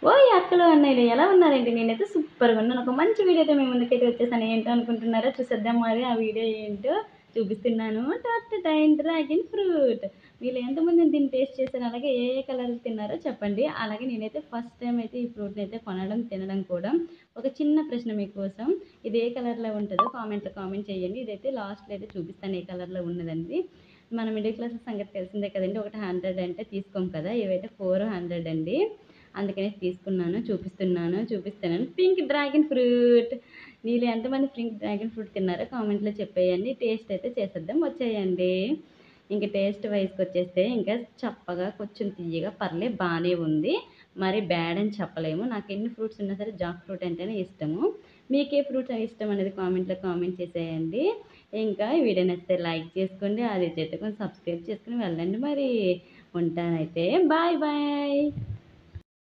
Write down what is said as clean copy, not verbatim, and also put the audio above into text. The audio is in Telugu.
ఓయ్ అక్కలు, అన్నయ్యలు ఎలా ఉన్నారండి? నేనైతే సూపర్‌గా ఉన్నాను. ఒక మంచి వీడియోతో మీ ముందుకైతే వచ్చేసాను. ఏంటో అనుకుంటున్నారా? చూసేద్దాం మరి ఆ వీడియో ఏంటో చూపిస్తున్నాను. Time dragon fruit. మీలో ఎంతమంది దీన్ని టేస్ట్ చేశారు? అలాగే ఏ ఏ కలర్‌లు తిన్నారో చెప్పండి. అలాగే నేనైతే ఫస్ట్ టైమ్ అయితే ఈ ఫ్రూట్‌నైతే కొనడం, తినడం కూడా. ఒక చిన్న ప్రశ్న మీకోసం. ఇది ఏ కలర్‌లో ఉంటదో కామెంట్‌లో కామెంట్ చేయండి. ఇదైతే లాస్ట్‌లో అయితే చూపిస్తాను ఏ కలర్‌లో ఉన్నదండి. మన మిడిల్ క్లాస్ సంగతి తెలిసిందే కదండీ! ఒకటి 100 అంటే తీసుకోము కదా! ఇవైతే 400 అండి. అందుకనేసి తీసుకున్నాను. చూపిస్తున్నాను. Pink dragon fruit. మీలో ఎంతమంది పింక్ డ్రాగన్ ఫ్రూట్ తిన్నారో కామెంట్‌లో చెప్పేయండి. టేస్ట్ అయితే చేసేద్దాం వచ్చేయండి. ఇంక టేస్ట్ వైస్‌కొచ్చేస్తే ఇంకా చప్పగా, కొంచెం తియ్యగా బానే ఉంది. మరి బ్యాడ్ అని చెప్పలేము. నాకు ఎన్ని ఫ్రూట్స్ ఉన్నా సరే జాక్ ఫ్రూట్ అంటేనే ఇష్టము. మీకే ఫ్రూట్స్ ఇష్టం అనేది కామెంట్‌లో కామెంట్ చేసేయండి. ఇంకా ఈ వీడియో నచ్చితే లైక్ చేసుకోండి. అది కొంచెం సబ్స్క్రైబ్ చేసుకొని వెళ్ళండి మరి. ఉంటానైతే. Bye bye.